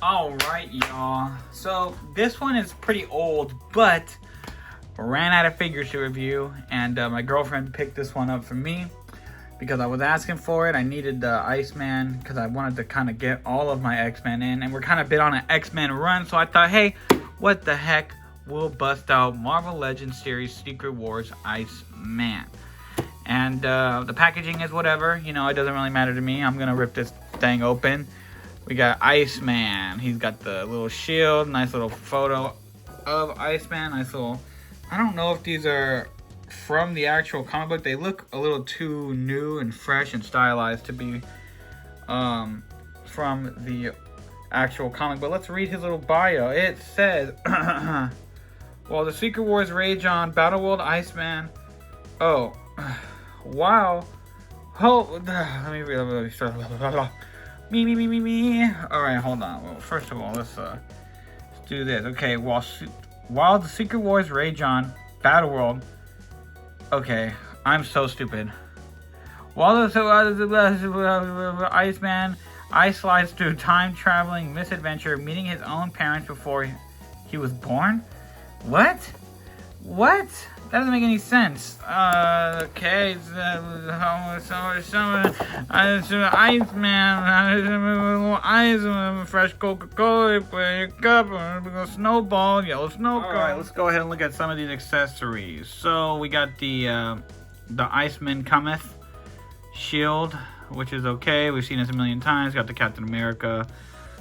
Alright, y'all. So this one is pretty old, but ran out of figures to review, and my girlfriend picked this one up for me because I was asking for it. I needed the Iceman because I wanted to kind of get all of my X-Men in, and we're kind of bit on an X-Men run, so I thought, hey, what the heck, we'll bust out Marvel Legends series Secret Wars Iceman. And the packaging is whatever, you know, it doesn't really matter to me. I'm gonna rip this thing open. We got Iceman. He's got the little shield. Nice little photo of Iceman. Nice little... I don't know if these are from the actual comic book. They look a little too new and fresh and stylized to be from the actual comic. But let's read his little bio. It says, while the Secret Wars rage on, Battleworld Iceman... Oh. Wow. Oh, let me read. Me. Alright, hold on. Well, first of all, let's do this. Okay, while the Secret Wars rage on, Battleworld. Okay, I'm so stupid. While the Iceman ice slides through time-traveling misadventure, meeting his own parents before he was born? What? That doesn't make any sense. Okay, Iceman, fresh Coca-Cola, put your cup, snowball, yellow snow cone. Alright, let's go ahead and look at some of these accessories. So we got the Iceman Cometh shield, which is okay. We've seen this a million times. Got the Captain America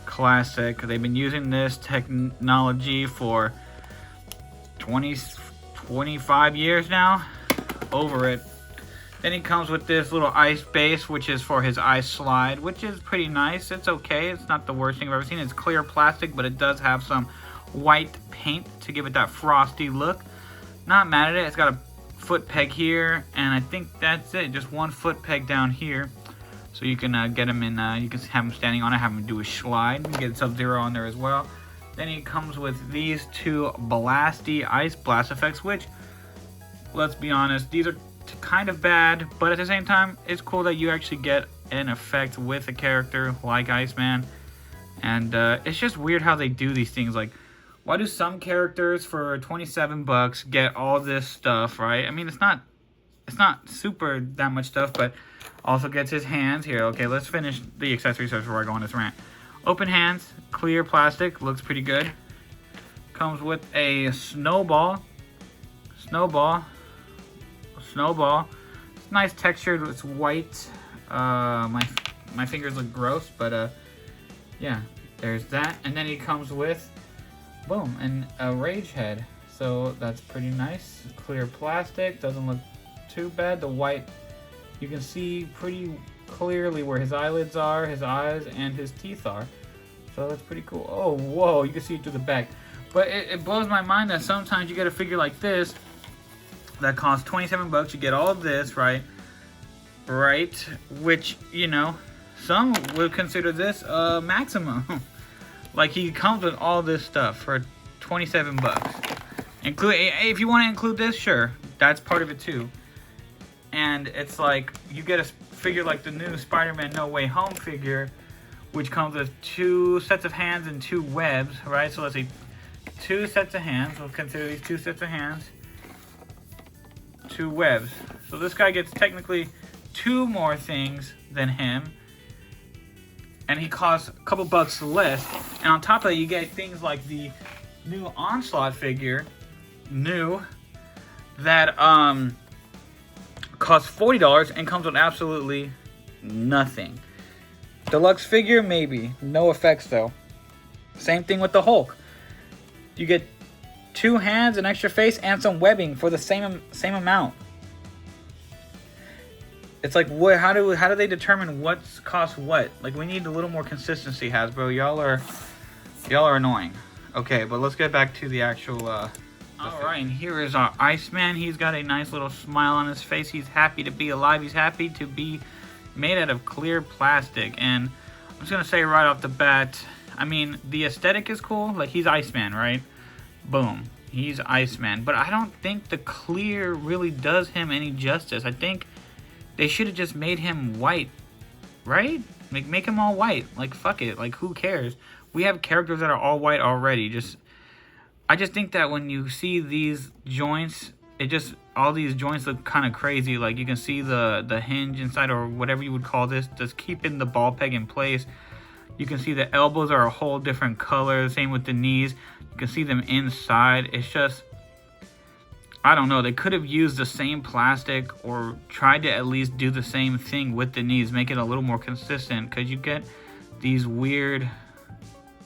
classic. They've been using this technology for 25 years now. Over it. Then he comes with this little ice base, which is for his ice slide, which is pretty nice. It's okay. It's not the worst thing I've ever seen. It's clear plastic, but it does have some white paint to give it that frosty look. Not mad at it. It's got a foot peg here, and I think that's it. Just one foot peg down here. So you can get him in, you can have him standing on it, have him do a slide. You can get Sub-Zero on there as well. Then he comes with these two blasty ice blast effects, which, let's be honest, these are kind of bad, but at the same time, it's cool that you actually get an effect with a character like Iceman. And it's just weird how they do these things. Like, why do some characters for 27 bucks get all this stuff, right? I mean, it's not super that much stuff, but also gets his hands here. Okay, let's finish the accessories before I go on this rant. Open hands, clear plastic, looks pretty good. Comes with a snowball. It's nice textured, it's white. My fingers look gross, but yeah, there's that. And then he comes with, boom, and a rage head. So that's pretty nice. Clear plastic, doesn't look too bad. The white, you can see pretty clearly where his eyelids are, his eyes, and his teeth are. So that's pretty cool. Oh, whoa, you can see it through the back. But it blows my mind that sometimes you get a figure like this that costs 27 bucks. You get all of this, right? Which, you know, some would consider this a maximum. Like, he comes with all this stuff for 27 bucks. If you want to include this, sure. That's part of it too. And it's like, you get a figure like the new Spider-Man No Way Home figure, which comes with 2 sets of hands and 2 webs, right? So let's say 2 sets of hands. We'll consider these 2 sets of hands, 2 webs. So this guy gets technically 2 more things than him, and he costs a couple bucks less. And on top of that, you get things like the new Onslaught figure, that costs $40 and comes with absolutely nothing. Deluxe figure, maybe. No effects, though. Same thing with the Hulk. You get 2 hands, an extra face, and some webbing for the same amount. It's like, what? How do they determine what costs what? Like, we need a little more consistency, Hasbro. Y'all are annoying. Okay, but let's get back to the actual. Alright, and here is our Iceman. He's got a nice little smile on his face. He's happy to be alive. He's happy to be made out of clear plastic. And I'm just going to say right off the bat, I mean, the aesthetic is cool. Like, he's Iceman, right? Boom. He's Iceman. But I don't think the clear really does him any justice. I think they should have just made him white, right? Make them all white. Like, fuck it. Like, who cares? We have characters that are all white already. I just think that when you see these joints, all these joints look kind of crazy. Like, you can see the hinge inside, or whatever you would call this, just keeping the ball peg in place. You can see the elbows are a whole different color. Same with the knees. You can see them inside. It's just, I don't know. They could have used the same plastic or tried to at least do the same thing with the knees. Make it a little more consistent, because you get these weird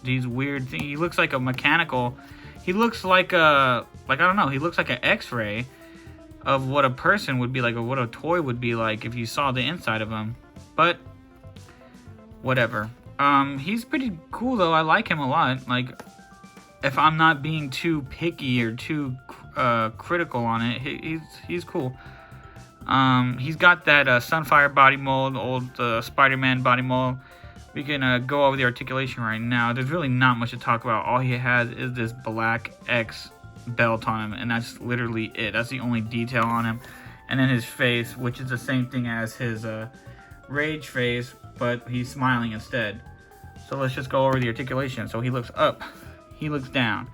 things. He looks like a mechanical. He looks like I don't know. He looks like an X-ray of what a person would be like, or what a toy would be like if you saw the inside of him. But whatever. He's pretty cool though. I like him a lot. Like, if I'm not being too picky or too critical on it, he's cool. He's got that Sunfire body mold, old Spider-Man body mold. We can go over the articulation right now. There's really not much to talk about. All he has is this black X belt on him, and that's literally it. That's the only detail on him. And then his face, which is the same thing as his rage face, but he's smiling instead. So let's just go over the articulation. So he looks up, he looks down,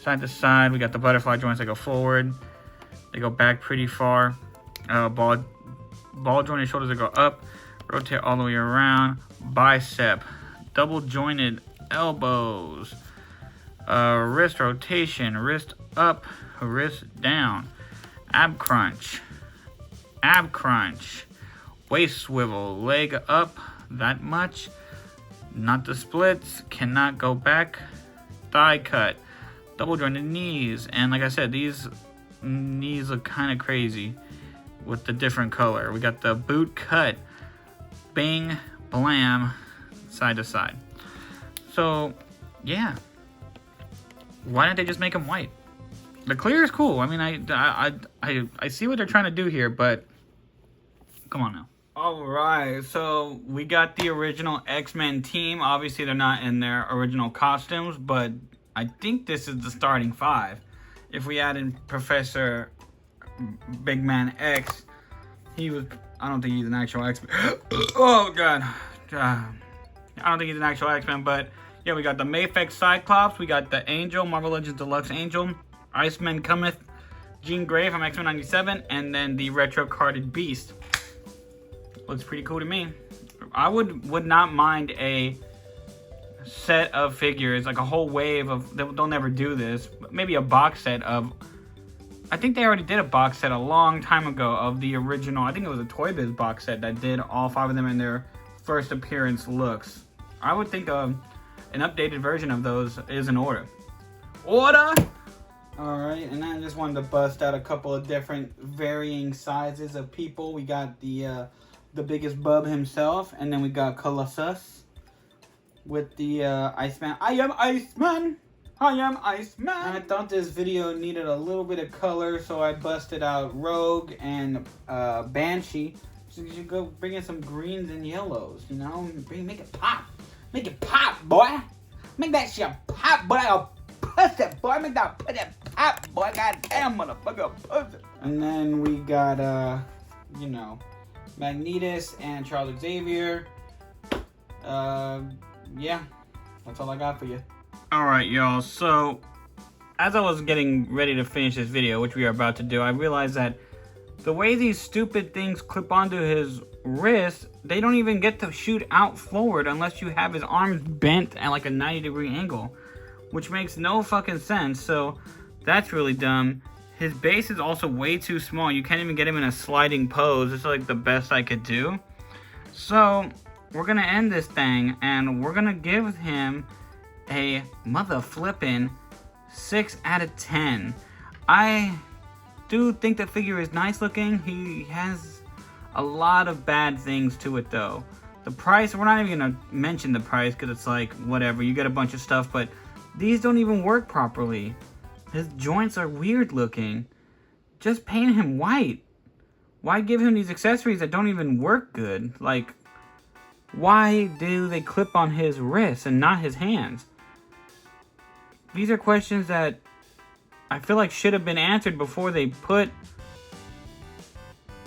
side to side. We got the butterfly joints that go forward, they go back pretty far. Ball jointed shoulders that go up, rotate all the way around. Bicep, double jointed elbows, wrist rotation, wrist up, wrist down, ab crunch, waist swivel, leg up that much, not the splits, cannot go back, thigh cut, double jointed knees. And like I said, these knees look kind of crazy with the different color. We got the boot cut, bing blam, side to side. So yeah, why don't they just make them white? The clear is cool. I mean, I see what they're trying to do here, but come on now. All right, so we got the original X-Men team. Obviously, they're not in their original costumes, but I think this is the starting 5. If we add in Professor Big Man X, I don't think he's an actual X-Men. Oh, God. I don't think he's an actual X-Men, but yeah, we got the Mafex Cyclops. We got the Angel, Marvel Legends Deluxe Angel. Iceman Cometh, Jean Grey from X-Men 97, and then the retro-carded Beast. Looks pretty cool to me. I would not mind a set of figures, like a whole wave of, they'll never do this, but maybe a box set of, I think they already did a box set a long time ago of the original, I think it was a Toy Biz box set that did all 5 of them in their first appearance looks. I would think an updated version of those is in order. Alright, and I just wanted to bust out a couple of different varying sizes of people. We got the biggest bub himself, and then we got Colossus with the Iceman. I am Iceman! I am Iceman! And I thought this video needed a little bit of color, so I busted out Rogue and Banshee. So you should go bring in some greens and yellows, you know? Make it pop! Make it pop, boy! Make that shit pop, boy! I'll push it, boy! Make that pop, boy! Goddamn, motherfucker, push it! And then we got, you know, Magnetus and Charles Xavier. Yeah, that's all I got for you. Alright, y'all, so as I was getting ready to finish this video, which we are about to do, I realized that the way these stupid things clip onto his wrist, they don't even get to shoot out forward unless you have his arms bent at like a 90-degree angle, which makes no fucking sense. So that's really dumb. His base is also way too small. You can't even get him in a sliding pose. It's like the best I could do. So we're gonna end this thing, and we're gonna give him a mother flippin' 6 out of 10. I do think the figure is nice looking. He has a lot of bad things to it though. The price, we're not even gonna mention the price because it's like whatever, you get a bunch of stuff, but these don't even work properly. His joints are weird looking. Just paint him white. Why give him these accessories that don't even work good? Like, why do they clip on his wrists and not his hands? These are questions that I feel like should have been answered before they put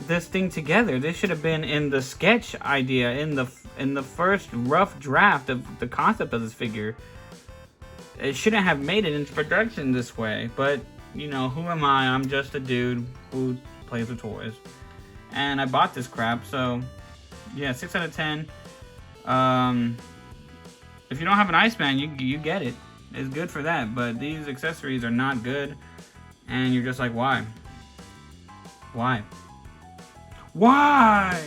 this thing together. This should have been in the sketch idea, in in the first rough draft of the concept of this figure, it shouldn't have made it into production this way. But, you know, who am I? I'm just a dude who plays with toys. And I bought this crap, so yeah, 6 out of 10. If you don't have an Iceman, you get it. It's good for that, but these accessories are not good. And you're just like, why? Why? Why?